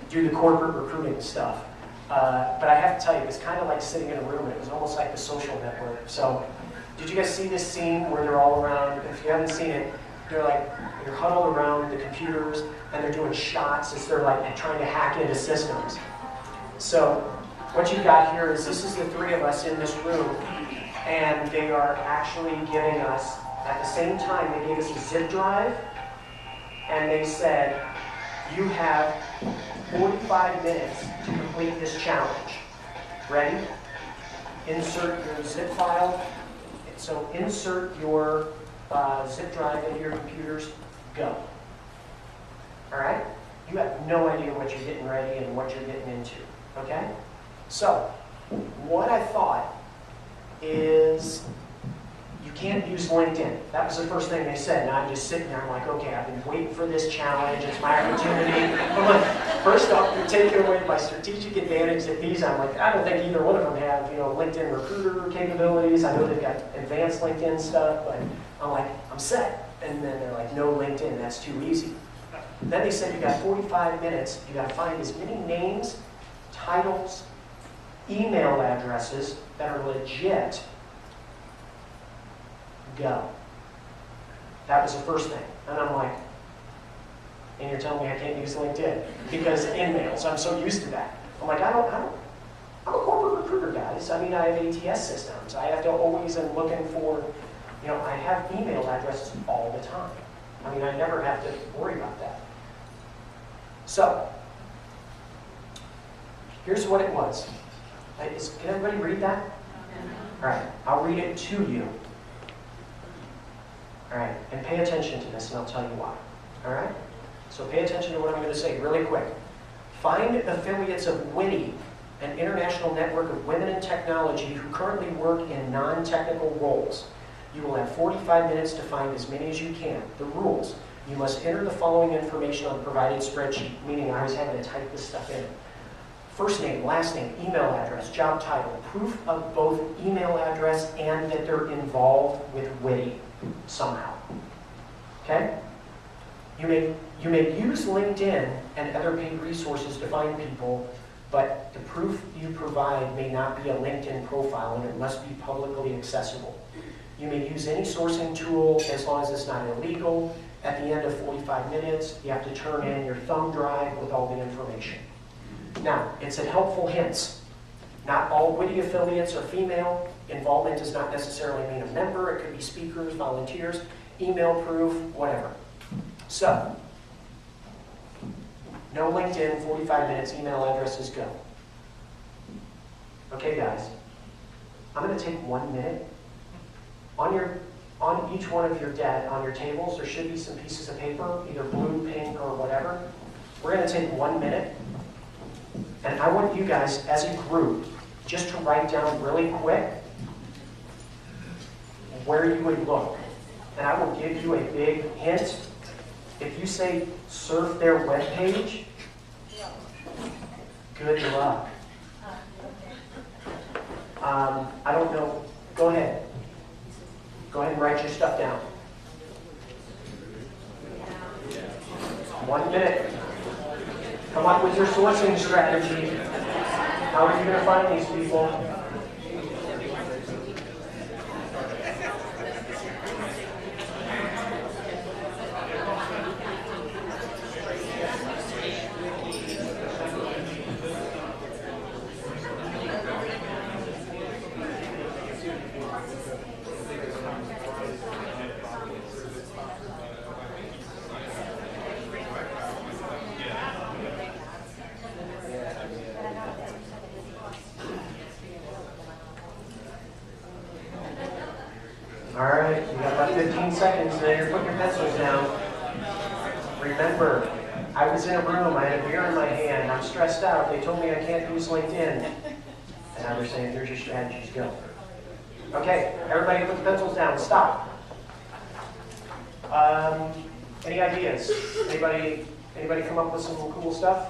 do the corporate recruiting stuff. But I have to tell you, it was kind of like sitting in a room. It was almost like the Social Network. So, did you guys see this scene where they're all around? If you haven't seen it, they're huddled around the computers and they're doing shots as they're like trying to hack into systems. So, what you've got here is this is the 3 of us in this room, and they are actually giving us, at the same time, they gave us a zip drive, and they said, you have 45 minutes to complete this challenge. Ready? Insert your zip file. So insert your zip drive into your computers. Go. All right? You have no idea what you're getting ready and what you're getting into. Okay? So, what I thought is you can't use LinkedIn. That was the first thing they said. And I'm just sitting there, I'm like, okay, I've been waiting for this challenge. It's my opportunity. I'm like, first off, you're taking away my strategic advantage at these. I'm like, I don't think either one of them have, LinkedIn recruiter capabilities. I know they've got advanced LinkedIn stuff, but I'm like, I'm set. And then they're like, no LinkedIn, that's too easy. Then they said you got 45 minutes. You got to find as many names, titles, email addresses that are legit. Go. That was the first thing. And I'm like, and you're telling me I can't use LinkedIn because emails, I'm so used to that. I'm like, I'm a corporate recruiter, guys. I mean, I have ATS systems. I have to always am looking for, I have email addresses all the time. I mean, I never have to worry about that. So, here's what it was. Can everybody read that? All right, I'll read it to you. All right, and pay attention to this, and I'll tell you why. All right? So pay attention to what I'm going to say really quick. Find affiliates of WITI, an international network of women in technology who currently work in non-technical roles. You will have 45 minutes to find as many as you can. The rules. You must enter the following information on the provided spreadsheet, meaning I was having to type this stuff in. First name, last name, email address, job title, proof of both email address and that they're involved with WITI somehow. Okay? You may use LinkedIn and other paid resources to find people, but the proof you provide may not be a LinkedIn profile and it must be publicly accessible. You may use any sourcing tool as long as it's not illegal. At the end of 45 minutes, you have to turn in your thumb drive with all the information. Now, it's at helpful hints. Not all WITI affiliates are female. Involvement does not necessarily mean a member. It could be speakers, volunteers, email proof, whatever. So, no LinkedIn, 45 minutes, email addresses, go. Okay, guys. I'm going to take 1 minute. On each one of your on your tables, there should be some pieces of paper, either blue, pink, or whatever. We're going to take 1 minute. And I want you guys, as a group, just to write down really quick where you would look. And I will give you a big hint. If you say surf their webpage, good luck. I don't know. Go ahead. Go ahead and write your stuff down. 1 minute. Come up with your sourcing strategy. How are you going to find these people? All right, you got about 15 seconds. Now you're putting your pencils down. Remember, I was in a room, I had a beer in my hand, I'm stressed out, they told me I can't use LinkedIn. And now they're saying, here's your strategies, go. Okay, everybody put the pencils down, stop. Any ideas? Anybody come up with some cool stuff?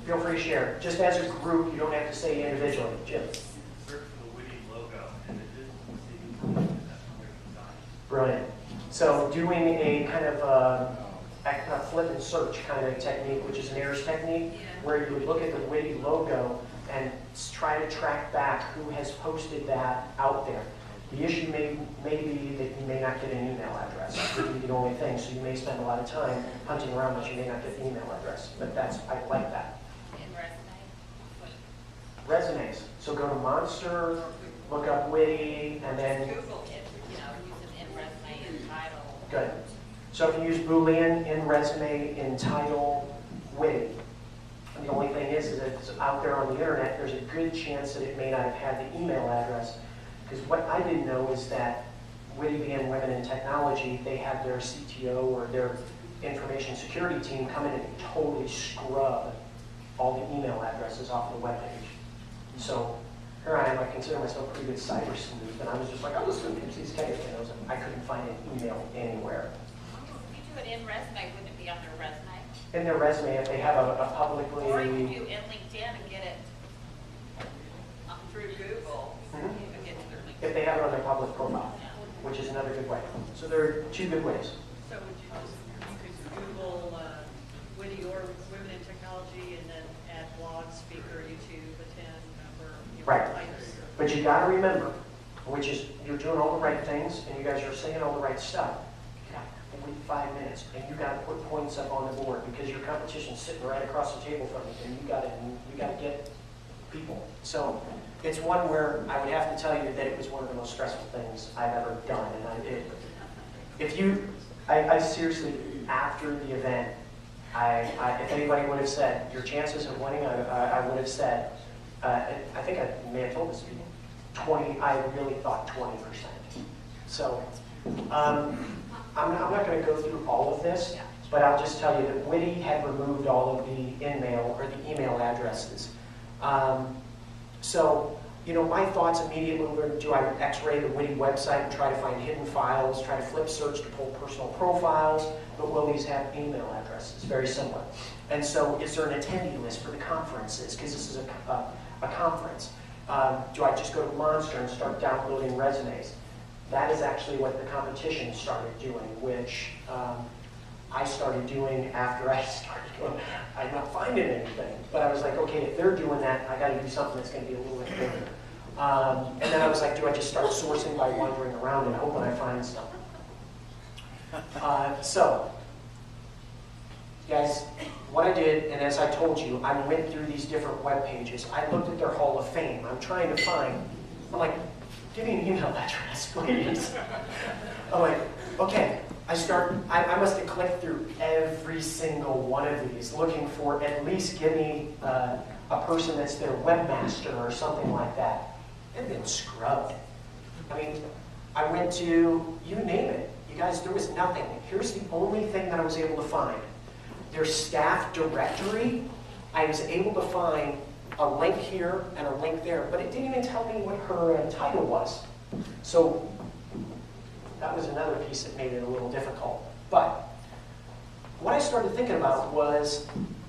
Feel free to share. Just as a group, you don't have to say individually. Jim. Search for the Witty logo images and see Brilliant. So doing a kind of a flip and search kind of technique, which is an errors technique, where you would look at the Witty logo and try to track back who has posted that out there. The issue may be that you may not get an email address. That could be the only thing. So you may spend a lot of time hunting around, but you may not get the email address. But I like that. And Resumes. So go to Monster, look up Witty, and then Google it, use an in resume and title. good. So if you use Boolean in resume, in title, Witty. And the only thing is that it's out there on the internet, there's a good chance that it may not have had the email address. Because what I didn't know is that Witty being Women in Technology, they had their CTO or their information security team come in and totally scrub all the email addresses off the webpage. So here I am, I consider myself a pretty good cyber sleuth, and I was just like, I'm just going to use these kind of things, and I couldn't find an email anywhere. If you do it in resume, wouldn't it be on their resume? In their resume, if they have a publicly... Or you do in LinkedIn and get it through Google. Mhm. and get to their LinkedIn. if they have it on their public profile, which is another good way. So there are two good ways. So would you could Google Witty or Women in Technology and then add blog, speaker, YouTube, attend, member, Right. types? But you got to remember, which is you're doing all the right things and you guys are saying all the right stuff. You got only 5 minutes and you got to put points up on the board because your competition's sitting right across the table from you, and you got to get people. So it's one where I would have to tell you that it was one of the most stressful things I've ever done, and I did. I seriously, after the event, if anybody would have said your chances of winning, I would have said, I think I may have told this to people, 20. I really thought 20%. So I'm not going to go through all of this, but I'll just tell you that Witty had removed all of the in-mail or the email addresses. So, my thoughts immediately were, do I X-ray the Witty website and try to find hidden files, try to flip search to pull personal profiles, but will these have email addresses? Very similar. And so, is there an attendee list for the conferences? Because this is a conference. Do I just go to Monster and start downloading resumes? That is actually what the competition started doing, which I started doing after I started going, I'm not finding anything. But I was like, okay, if they're doing that, I got to do something that's going to be a little bit bigger. And then I was like, do I just start sourcing by wandering around and hoping I find something? So, guys, what I did, and as I told you, I went through these different web pages. I looked at their Hall of Fame. I'm trying to find, I'm like, give me an email address, please. I'm like, okay. I must have clicked through every single one of these, looking for at least give me a person that's their webmaster or something like that. And then scrubbed. I mean, I went to, you name it. You guys, there was nothing. Here's the only thing that I was able to find. Their staff directory, I was able to find a link here and a link there, but it didn't even tell me what her title was. So that was another piece that made it a little difficult. But what I started thinking about was,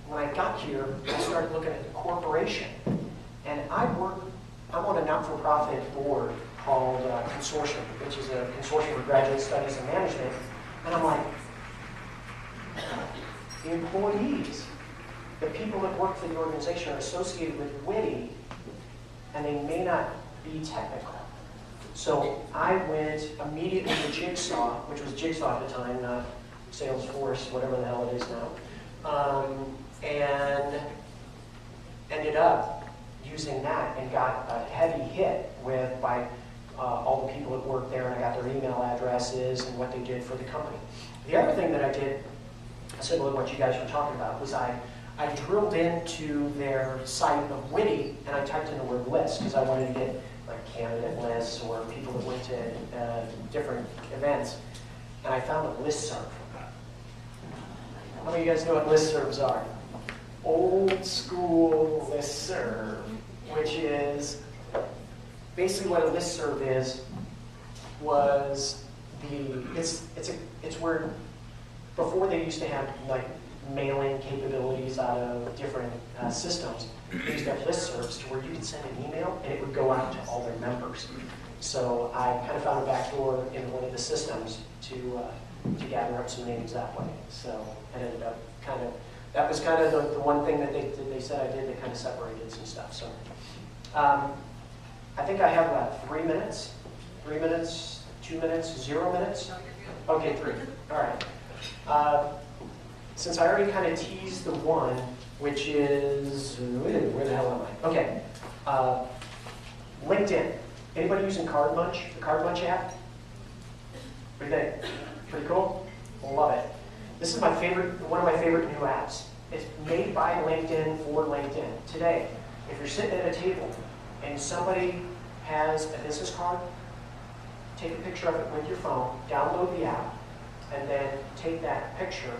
when I got here, I started looking at the corporation. And I'm on a not-for-profit board called Consortium, which is a consortium for graduate studies and management. And I'm like, the employees, the people that work for the organization are associated with Witty, and they may not be technical. So I went immediately to Jigsaw, which was Jigsaw at the time, not Salesforce, whatever the hell it is now, and ended up using that and got a heavy hit by all the people that worked there, and I got their email addresses and what they did for the company. The other thing that I did, similar to what you guys were talking about, was I drilled into their site of Witty and I typed in the word list because I wanted to get like candidate lists or people that went to different events, and I found a listserv. How many of you guys know what listservs are? Old school listserv, which is basically what a listserv is, it's where before they used to have like mailing capabilities out of different systems. They used to have listservs to where you could send an email and it would go out to all their members. So I kind of found a backdoor in one of the systems to gather up some names that way. So I ended up that was kind of the one thing that they said I did that kind of separated some stuff. So I think I have about 3 minutes, 2 minutes, 0 minutes. Okay, 3. All right. Since I already kind of teased the one, which is, where the hell am I? Okay. LinkedIn. Anybody using Card Munch, the Card Munch app? What do you think? Pretty cool? Love it. This is my favorite, one of my favorite new apps. It's made by LinkedIn for LinkedIn. Today, if you're sitting at a table and somebody has a business card, take a picture of it with your phone, download the app, and then take that picture.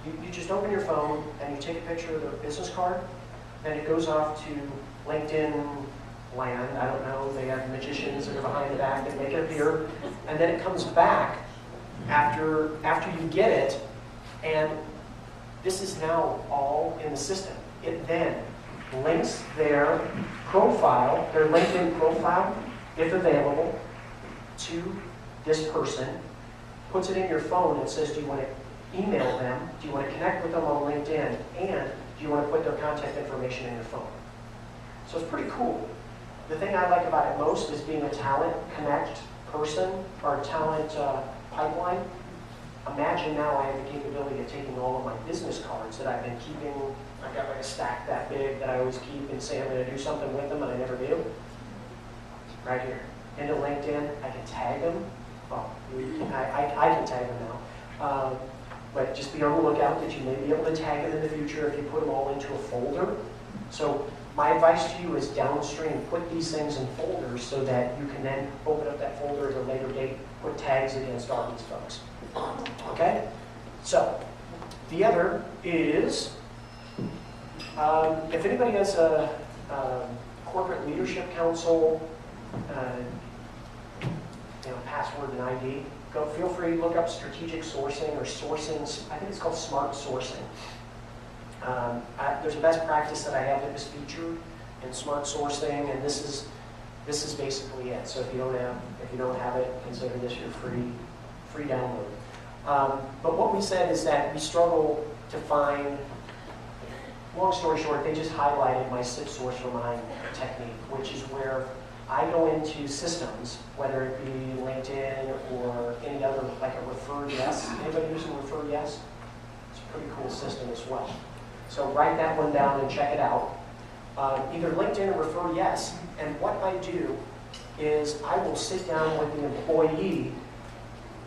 You just open your phone and you take a picture of the business card, then it goes off to LinkedIn land. I don't know, they have magicians that are behind the back that make it appear, and then it comes back after you get it, and this is now all in the system. It then links their profile, their LinkedIn profile, if available, to this person, puts it in your phone and says, do you want to email them, do you want to connect with them on LinkedIn, and do you want to put their contact information in your phone? So it's pretty cool. The thing I like about it most is being a talent connect person or a talent pipeline. Imagine now I have the capability of taking all of my business cards that I've been keeping. I've got like a stack that big that I always keep and say I'm going to do something with them and I never do. Right here. Into LinkedIn, I can tag them. Well, I can tag them now. But just be on the lookout that you may be able to tag them in the future if you put them all into a folder. So my advice to you is downstream, put these things in folders so that you can then open up that folder at a later date, put tags against all these folks. Okay? So, the other is, if anybody has a corporate leadership council, password and ID, feel free to look up strategic sourcing or sourcing, I think it's called smart sourcing. There's a best practice that I have that is featured in smart sourcing, and this is basically it. So if you don't have it, consider this your free download. But what we said is that we struggle to find. Long story short, they just highlighted my sit source for mine technique, which is where I go into systems, whether it be LinkedIn or any other, like a Refer Yes. Anybody using Refer Yes? It's a pretty cool system as well. So write that one down and check it out. Either LinkedIn or Refer Yes. And what I do is I will sit down with the employee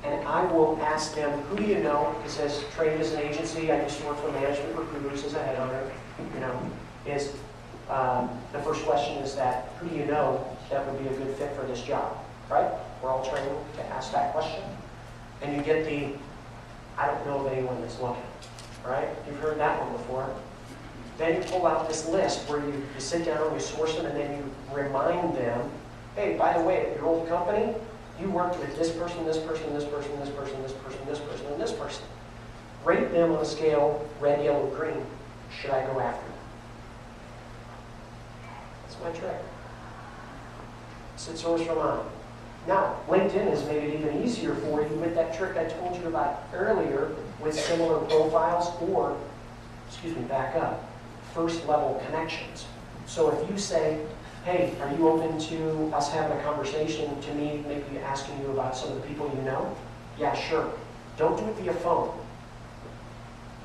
and I will ask them, who do you know? Because as trained as an agency, I used to work for management recruiters as a headhunter. The first question is that, who do you know that would be a good fit for this job, right? We're all trained to ask that question. And you get the, I don't know of anyone that's looking, right? You've heard that one before. Then you pull out this list where you sit down, you source them, and then you remind them, hey, by the way, at your old company, you worked with this person, this person, this person, this person, this person, this person, and this person. Rate them on a scale, red, yellow, green. Should I go after them? That's my trick. Sit source from on. Now, LinkedIn has made it even easier for you with that trick I told you about earlier with similar profiles or, back up, first level connections. So if you say, hey, are you open to us having a conversation, to me maybe asking you about some of the people you know? Yeah, sure. Don't do it via phone.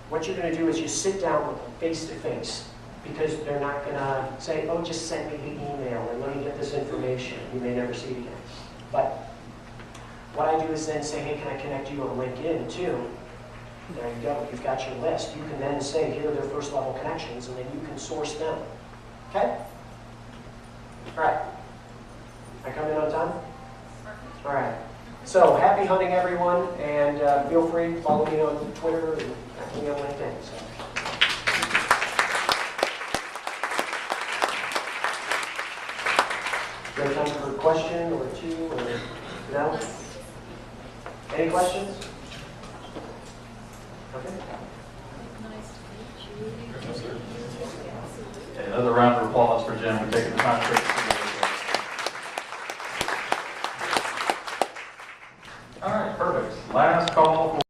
What you're going to do is you sit down with them face to face, because they're not going to say, oh, just send me the email and let me get this information. You may never see it again. But what I do is then say, hey, can I connect you on LinkedIn too? There you go. You've got your list. You can then say, here are their first level connections, and then you can source them. Okay? All right. I come in on time? All right. So happy hunting, everyone, and feel free to follow me on Twitter and me on LinkedIn. questions? Okay. Nice to meet you. Okay, another round of applause for Jim for taking the time to. All right, perfect. Last call for